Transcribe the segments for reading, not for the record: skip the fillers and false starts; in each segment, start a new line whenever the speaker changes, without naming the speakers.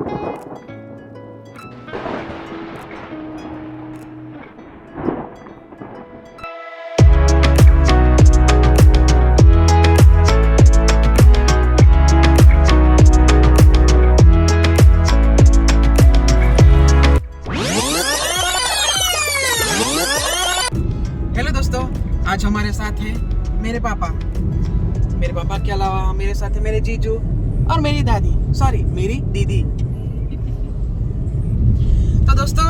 Hello दोस्तों, आज हमारे साथ है मेरे पापा के अलावा मेरे साथ है मेरे जीजू और मेरी मेरी दीदी। तो दोस्तों,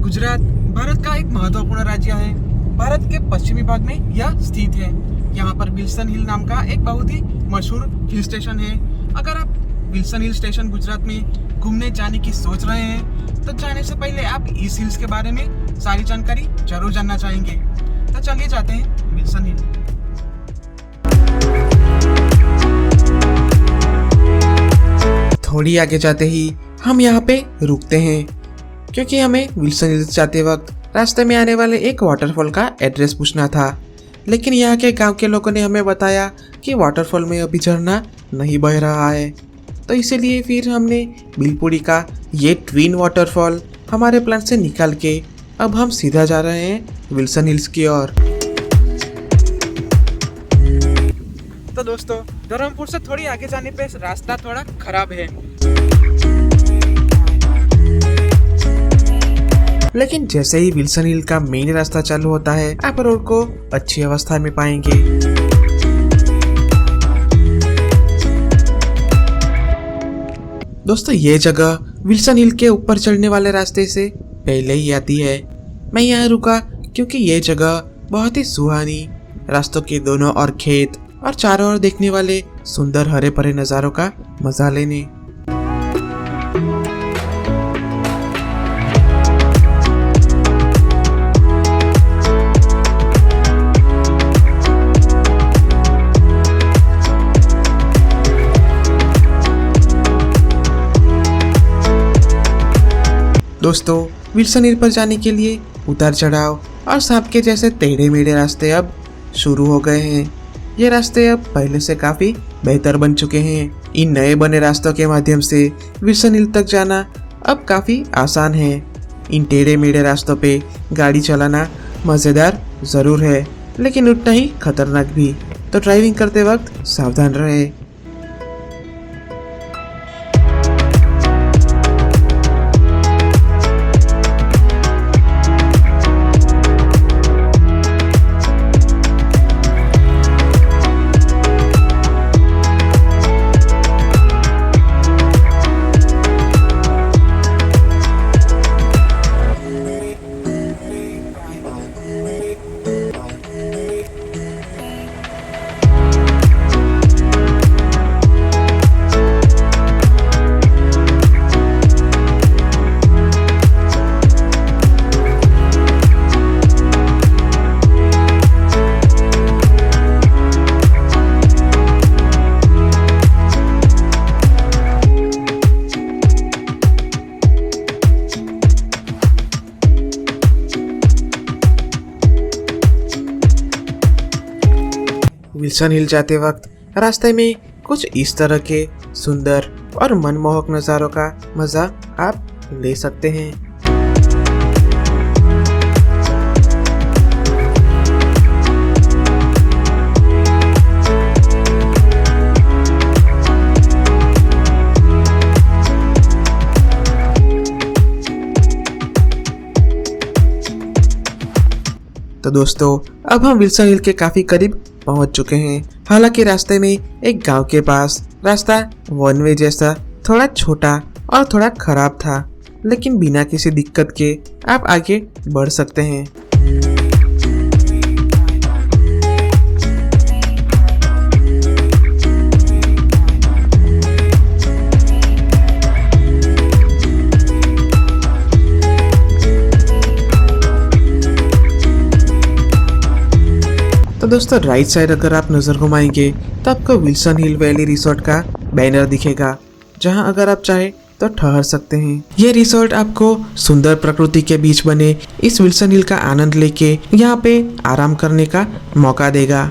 गुजरात भारत का एक महत्वपूर्ण राज्य है। भारत के पश्चिमी भाग में यह स्थित है। यहाँ पर विल्सन हिल नाम का एक बहुत ही मशहूर हिल स्टेशन है। अगर आप विल्सन हिल स्टेशन गुजरात में घूमने जाने की सोच रहे हैं तो जाने से पहले आप इस हिल्स के बारे में सारी जानकारी जरूर जानना चाहेंगे। तो चलिए जाते हैं विल्सन हिल। थोड़ी आगे जाते ही हम यहाँ पे रुकते हैं क्योंकि हमें विल्सन हिल जाते वक्त रास्ते में आने वाले एक वाटरफॉल का एड्रेस पूछना था। लेकिन यहाँ के गांव के लोगों ने हमें बताया कि वाटरफॉल में अभी झरना नहीं बह रहा है। तो इसीलिए फिर हमने बिलपुड़ी का ये ट्विन वाटरफॉल हमारे प्लान से निकाल के अब हम सीधा जा रहे हैं विल्सन हिल्स की ओर। तो दोस्तों, धर्मपुर से थोड़ी आगे जाने पे रास्ता थोड़ा खराब है, लेकिन जैसे ही विल्सन हिल का मेन रास्ता चालू होता है आप रोड को अच्छी अवस्था में पाएंगे। दोस्तों, ये जगह विल्सन हिल के ऊपर चढ़ने वाले रास्ते से पहले ही आती है। मैं यहाँ रुका क्योंकि ये जगह बहुत ही सुहानी, रास्तों के दोनों ओर खेत और चारों ओर देखने वाले सुंदर हरे भरे नज़ारों का मजा लेने। दोस्तों, विल्सन हिल पर जाने के लिए उतार चढ़ाव और सांप के जैसे टेढ़े मेढ़े रास्ते अब शुरू हो गए हैं। ये रास्ते अब पहले से काफ़ी बेहतर बन चुके हैं। इन नए बने रास्तों के माध्यम से विल्सन हिल तक जाना अब काफ़ी आसान है। इन टेढ़े मेढ़े रास्तों पे गाड़ी चलाना मज़ेदार ज़रूर है, लेकिन उतना ही खतरनाक भी। तो ड्राइविंग करते वक्त सावधान रहे। विल्सन हिल जाते वक्त रास्ते में कुछ इस तरह के सुंदर और मनमोहक नज़ारों का मज़ा आप ले सकते हैं। तो दोस्तों, अब हम विल्सन हिल के काफ़ी करीब पहुंच चुके हैं। हालांकि रास्ते में एक गांव के पास रास्ता वन वे जैसा थोड़ा छोटा और थोड़ा खराब था, लेकिन बिना किसी दिक्कत के आप आगे बढ़ सकते हैं। तो दोस्तों, राइट साइड अगर आप नज़र घुमाएंगे तो आपको विल्सन हिल वैली रिसोर्ट का बैनर दिखेगा, जहां अगर आप चाहे तो ठहर सकते हैं। ये रिसोर्ट आपको सुंदर प्रकृति के बीच बने इस विल्सन हिल का आनंद लेके यहाँ पे आराम करने का मौका देगा।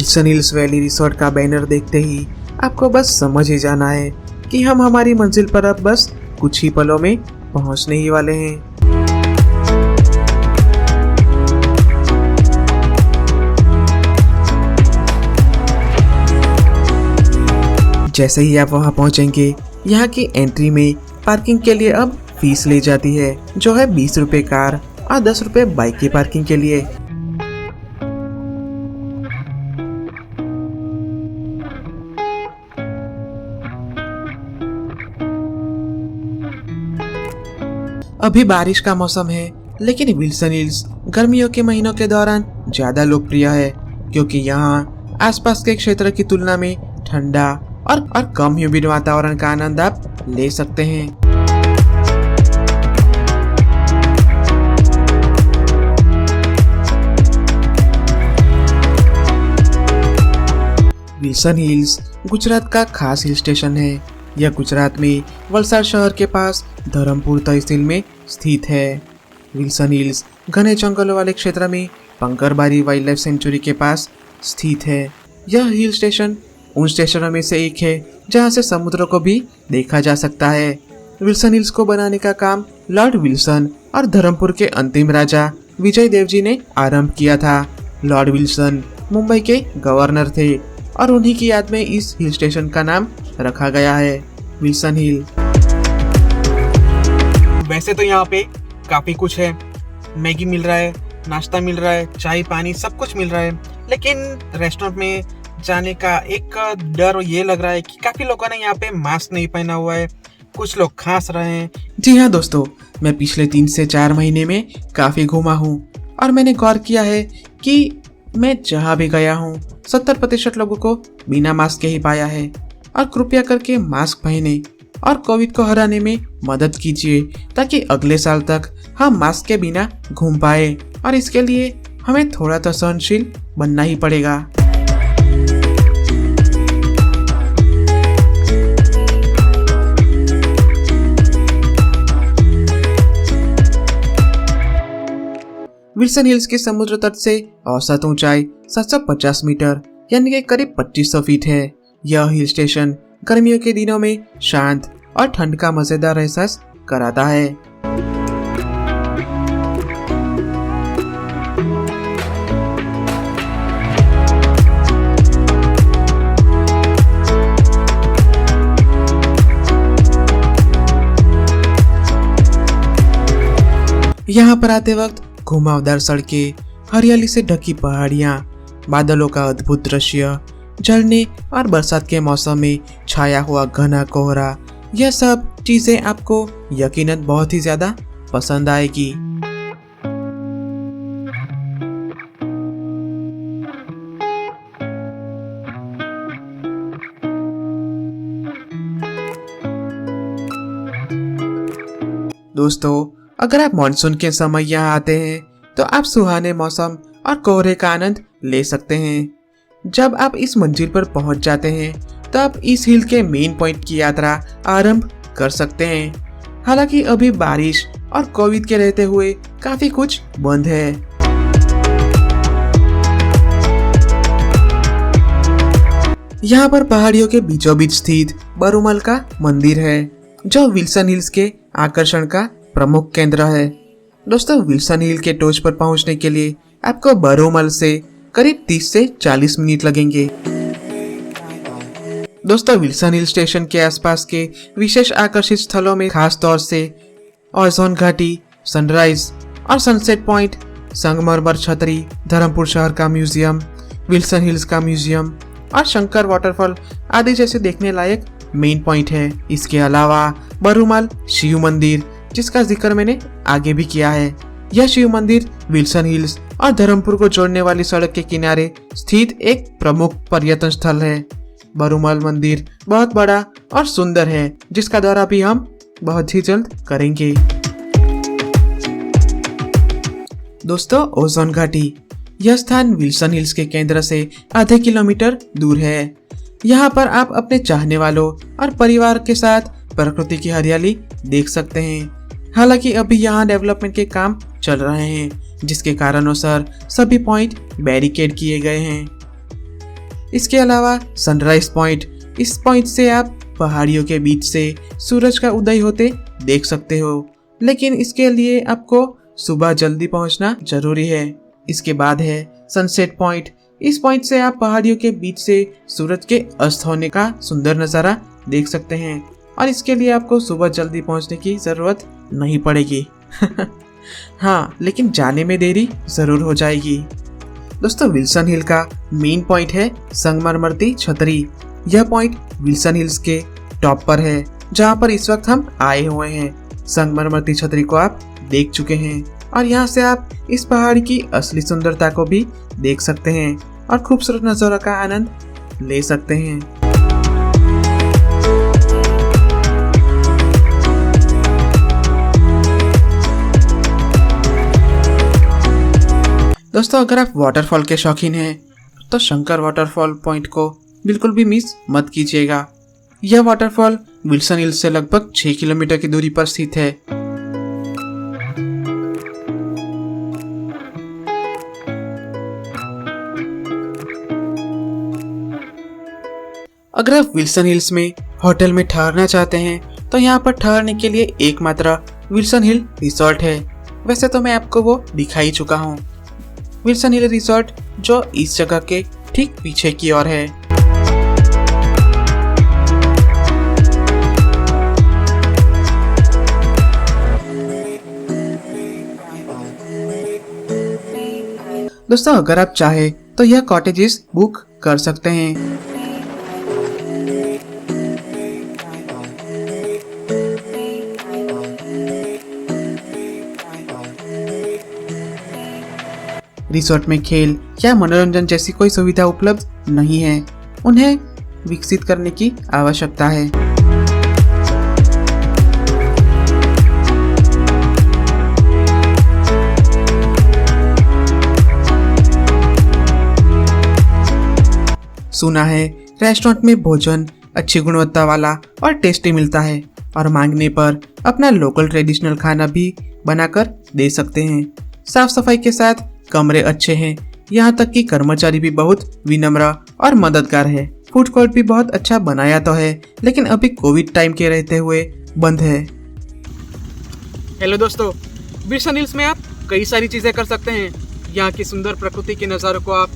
विल्सन हिल्स वैली रिसोर्ट का बैनर देखते ही आपको बस समझ ही जाना है कि हम हमारी मंजिल पर अब बस कुछ ही पलों में पहुंचने ही वाले हैं। जैसे ही आप वहां पहुंचेंगे, यहाँ की एंट्री में पार्किंग के लिए अब फीस ली जाती है, जो है 20 रुपये कार और 10 रुपये बाइक की पार्किंग के लिए। अभी बारिश का मौसम है, लेकिन विल्सन हिल्स गर्मियों के महीनों के दौरान ज्यादा लोकप्रिय है, क्योंकि यहाँ आसपास के क्षेत्र की तुलना में ठंडा और कम ह्यूमिड वातावरण का आनंद आप ले सकते हैं। विल्सन हिल्स गुजरात का खास हिल स्टेशन है। यह गुजरात में वलसाड शहर के पास धरमपुर तहसील में स्थित है। विल्सन हिल्स घने जंगलों वाले क्षेत्र में पंकरबारी वाइल्ड लाइफ सेंचुरी के पास स्थित है। यह हिल स्टेशन उन स्टेशनों में से एक है जहां से समुद्र को भी देखा जा सकता है। विल्सन हिल्स को बनाने का काम लॉर्ड विल्सन और धरमपुर के अंतिम राजा विजय देव जी ने आरंभ किया था। लॉर्ड विल्सन मुंबई के गवर्नर थे और उन्हीं की याद में इस हिल स्टेशन का नाम रखा गया है, विल्सन हिल।
वैसे तो यहाँ पे काफी कुछ है, मैगी मिल रहा है, नाश्ता मिल रहा है, चाय पानी सब कुछ मिल रहा है, लेकिन रेस्टोरेंट में जाने का एक डर ये लग रहा है कि काफी लोगों ने यहाँ पे मास्क नहीं पहना हुआ है, कुछ लोग खांस रहे हैं।
जी हाँ दोस्तों, मैं पिछले 3 से 4 महीने में काफी घूमा हूँ और मैंने गौर किया है कि मैं जहाँ भी गया हूँ 70% लोगों को बिना मास्क के ही पाया है। और कृपया करके मास्क पहने और कोविड को हराने में मदद कीजिए, ताकि अगले साल तक हम मास्क के बिना घूम पाए, और इसके लिए हमें थोड़ा तो सहनशील बनना ही पड़ेगा। विल्सन हिल्स के समुद्र तट से औसत ऊंचाई 750 मीटर यानी कि करीब 2500 फीट है। यह हिल स्टेशन गर्मियों के दिनों में शांत और ठंड का मजेदार एहसास कराता है। यहाँ पर आते वक्त घुमावदार सड़कें, हरियाली से ढकी पहाड़ियाँ, बादलों का अद्भुत दृश्य, झरने और बरसात के मौसम में छाया हुआ घना कोहरा, यह सब चीजें आपको यकीनन बहुत ही ज्यादा पसंद आएगी। दोस्तों, अगर आप मानसून के समय यहाँ आते हैं तो आप सुहाने मौसम और कोहरे का आनंद ले सकते हैं। जब आप इस मंजिल पर पहुंच जाते हैं तो आप इस हिल के मेन पॉइंट की यात्रा आरंभ कर सकते हैं। हालांकि अभी बारिश और कोविड के रहते हुए काफी कुछ बंद है। यहाँ पर पहाड़ियों के बीचों बीच स्थित बरूमल का मंदिर है, जो विल्सन हिल्स के आकर्षण का प्रमुख केंद्र है। दोस्तों, विल्सन हिल के टॉच पर पहुंचने के लिए आपको बरूमल से करीब 30 से 40 मिनट लगेंगे। दोस्तों, विल्सन हिल स्टेशन के आसपास के विशेष आकर्षित स्थलों में खास तौर से ओजोन घाटी, सनराइज और सनसेट पॉइंट, संगमरमर छतरी, धरमपुर शहर का म्यूजियम, विल्सन हिल्स का म्यूजियम और शंकर वाटरफॉल आदि जैसे देखने लायक मेन पॉइंट है। इसके अलावा बरूमल शिव मंदिर, जिसका जिक्र मैंने आगे भी किया है। यह शिव मंदिर विल्सन हिल्स और धरमपुर को जोड़ने वाली सड़क के किनारे स्थित एक प्रमुख पर्यटन स्थल है। बरूमल मंदिर बहुत बड़ा और सुंदर है, जिसका दौरा भी हम बहुत ही जल्द करेंगे। दोस्तों, ओजोन घाटी, यह स्थान विल्सन हिल्स के केंद्र से आधे किलोमीटर दूर है। यहाँ पर आप अपने चाहने वालों और परिवार के साथ प्रकृति की हरियाली देख सकते हैं। हालांकि अभी यहाँ डेवलपमेंट के काम चल रहे हैं, जिसके कारणों सभी पॉइंट बैरिकेड किए गए हैं। इसके अलावा सनराइज पॉइंट, इस पॉइंट से आप पहाड़ियों के बीच से सूरज का उदय होते देख सकते हो, लेकिन इसके लिए आपको सुबह जल्दी पहुंचना जरूरी है। इसके बाद है सनसेट पॉइंट, इस पॉइंट से आप पहाड़ियों के बीच से सूरज के अस्त होने का सुंदर नज़ारा देख सकते हैं और इसके लिए आपको सुबह जल्दी पहुंचने की ज़रूरत नहीं पड़ेगी। हाँ, लेकिन जाने में देरी ज़रूर हो जाएगी। दोस्तों, विल्सन हिल का मेन पॉइंट है संगमरमरती छतरी। यह पॉइंट विल्सन हिल्स के टॉप पर है, जहाँ पर इस वक्त हम आए हुए हैं। संगमरमरती छतरी को आप देख चुके हैं और यहाँ से आप इस पहाड़ी की असली सुंदरता को भी देख सकते हैं और खूबसूरत नज़ारों का आनंद ले सकते हैं। दोस्तों, अगर आप वाटरफॉल के शौकीन हैं तो शंकर वाटरफॉल पॉइंट को बिल्कुल भी मिस मत कीजिएगा। यह वाटरफॉल विल्सन हिल से लगभग 6 किलोमीटर की दूरी पर स्थित है। अगर आप विल्सन हिल्स में होटल में ठहरना चाहते हैं तो यहाँ पर ठहरने के लिए एकमात्र विल्सन हिल रिसोर्ट है। वैसे तो मैं आपको वो दिखा ही चुका हूँ। विल्सन हिल रिसोर्ट जो इस जगह के ठीक पीछे की ओर है। दोस्तों, अगर आप चाहे तो यह कॉटेजेस बुक कर सकते हैं। रिसोर्ट में खेल या मनोरंजन जैसी कोई सुविधा उपलब्ध नहीं है, उन्हें विकसित करने की आवश्यकता है। सुना है रेस्टोरेंट में भोजन अच्छी गुणवत्ता वाला और टेस्टी मिलता है और मांगने पर अपना लोकल ट्रेडिशनल खाना भी बनाकर दे सकते हैं। साफ सफाई के साथ कमरे अच्छे हैं, यहाँ तक कि कर्मचारी भी बहुत विनम्र और मददगार है। फूड कोर्ट भी बहुत अच्छा बनाया तो है, लेकिन अभी कोविड टाइम के रहते हुए बंद है।
हेलो दोस्तों, विल्सन हिल्स में आप कई सारी चीज़ें कर सकते हैं। यहाँ की सुंदर प्रकृति के नज़ारों को आप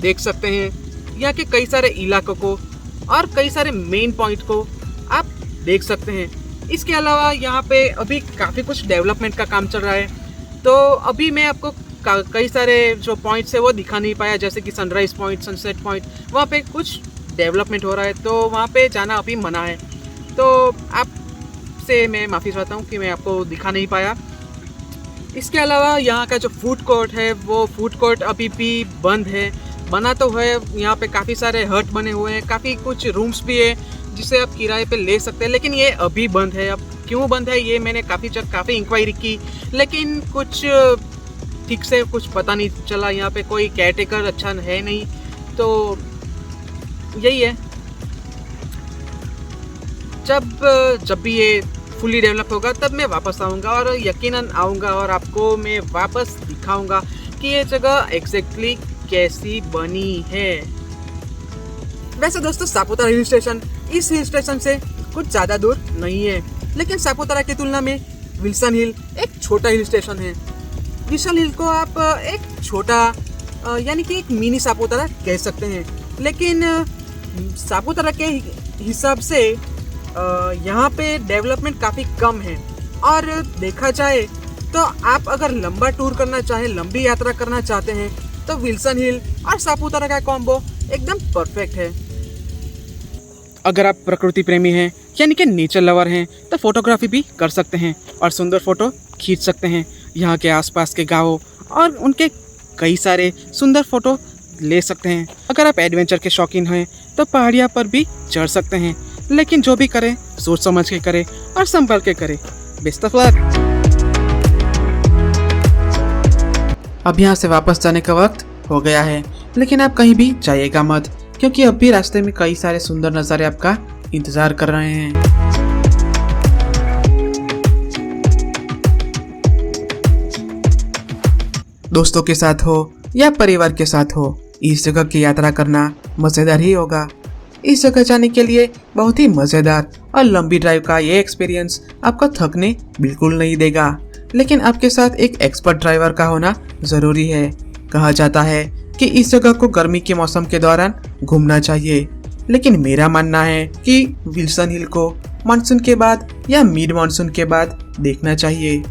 देख सकते हैं, यहाँ के कई सारे इलाकों को और कई सारे मेन पॉइंट को आप देख सकते हैं। इसके अलावा यहाँ पे अभी काफ़ी कुछ डेवलपमेंट का काम चल रहा है, तो अभी मैं आपको कई सारे जो पॉइंट्स है वो दिखा नहीं पाया, जैसे कि सनराइज पॉइंट, सनसेट पॉइंट, वहाँ पे कुछ डेवलपमेंट हो रहा है तो वहाँ पे जाना अभी मना है। तो आपसे मैं माफ़ी चाहता हूँ कि मैं आपको दिखा नहीं पाया। इसके अलावा यहाँ का जो फूड कोर्ट है वो फूड कोर्ट अभी भी बंद है। बना तो है, यहाँ पे काफ़ी सारे हट बने हुए हैं, काफ़ी कुछ रूम्स भी है जिसे आप किराए पे ले सकते हैं, लेकिन ये अभी बंद है। अब क्यों बंद है ये मैंने काफ़ी इंक्वायरी की, लेकिन कुछ ठीक से कुछ पता नहीं चला। यहाँ पे कोई केयरटेकर अच्छा है नहीं, तो यही है। जब भी ये फुली डेवलप होगा तब मैं वापस आऊँगा और यकीनन आऊँगा और आपको मैं वापस दिखाऊँगा कि ये जगह एग्जैक्टली कैसी बनी है। वैसे दोस्तों, सापुतारा हिल स्टेशन इस हिल स्टेशन से कुछ ज़्यादा दूर नहीं है, लेकिन सापुतारा की तुलना में विल्सन हिल एक छोटा हिल स्टेशन है। विल्सन हिल को आप एक छोटा यानी कि एक मिनी सापुतारा कह सकते हैं, लेकिन सापुतारा के हिसाब से यहाँ पे डेवलपमेंट काफ़ी कम है। और देखा जाए तो आप अगर लंबा टूर करना चाहें, लंबी यात्रा करना चाहते हैं तो विल्सन हिल और सापुतारा का कॉम्बो एकदम परफेक्ट है। अगर आप प्रकृति प्रेमी हैं यानी कि नेचर लवर हैं तो फोटोग्राफी भी कर सकते हैं और सुंदर फोटो खींच सकते हैं। यहाँ के आसपास के गाँव और उनके कई सारे सुंदर फोटो ले सकते हैं। अगर आप एडवेंचर के शौकीन हैं तो पहाड़ियाँ पर भी चढ़ सकते हैं, लेकिन जो भी करें सोच समझ के करें और संभल के करें। Best of luck.
अब यहाँ से वापस जाने का वक्त हो गया है, लेकिन आप कहीं भी जाइएगा मत, क्योंकि अब भी रास्ते में कई सारे सुंदर नज़ारे आपका इंतज़ार कर रहे हैं। दोस्तों के साथ हो या परिवार के साथ हो, इस जगह की यात्रा करना मज़ेदार ही होगा। इस जगह जाने के लिए बहुत ही मज़ेदार और लंबी ड्राइव का ये एक्सपीरियंस आपको थकने बिल्कुल नहीं देगा, लेकिन आपके साथ एक एक्सपर्ट ड्राइवर का होना ज़रूरी है। कहा जाता है कि इस जगह को गर्मी के मौसम के दौरान घूमना चाहिए, लेकिन मेरा मानना है कि विल्सन हिल को मानसून के बाद या मिड मानसून के बाद देखना चाहिए।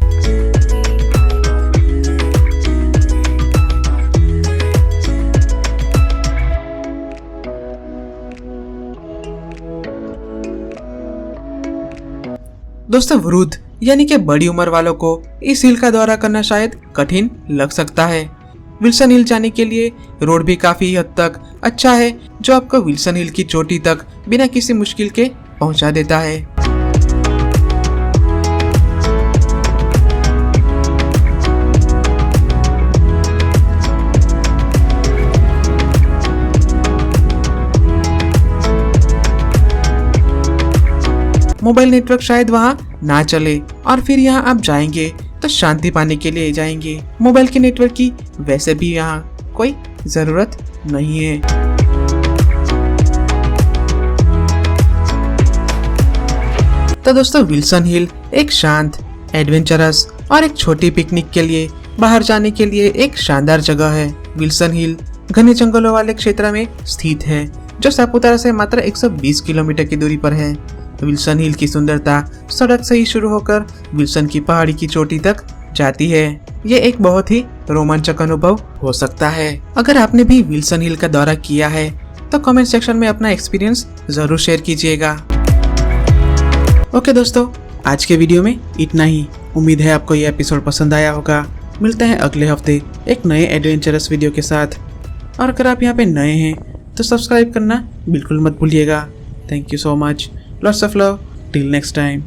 दोस्तों, वृद्ध यानी कि बड़ी उम्र वालों को इस हिल का दौरा करना शायद कठिन लग सकता है। विल्सन हिल जाने के लिए रोड भी काफी हद तक अच्छा है, जो आपको विल्सन हिल की चोटी तक बिना किसी मुश्किल के पहुंचा देता है। मोबाइल नेटवर्क शायद वहाँ ना चले और फिर यहाँ आप जाएंगे तो शांति पाने के लिए जाएंगे। मोबाइल के नेटवर्क की वैसे भी यहाँ कोई जरूरत नहीं है। तो दोस्तों, विल्सन हिल एक शांत, एडवेंचरस और एक छोटी पिकनिक के लिए बाहर जाने के लिए एक शानदार जगह है। विल्सन हिल घने जंगलों वाले क्षेत्र में स्थित है, जो सापुतारा से मात्र 120 किलोमीटर की दूरी पर है। विल्सन हिल की सुंदरता सड़क से ही शुरू होकर विल्सन की पहाड़ी की चोटी तक जाती है। ये एक बहुत ही रोमांचक अनुभव हो सकता है। अगर आपने भी विल्सन हिल का दौरा किया है तो कमेंट सेक्शन में अपना एक्सपीरियंस जरूर शेयर कीजिएगा। ओके दोस्तों, आज के वीडियो में इतना ही। उम्मीद है आपको ये एपिसोड पसंद आया होगा। मिलते हैं अगले हफ्ते एक नए एडवेंचरस वीडियो के साथ। और अगर आप यहाँ पे नए हैं तो सब्सक्राइब करना बिल्कुल मत भूलिएगा। Thank you so much. Lots of love. Till next time.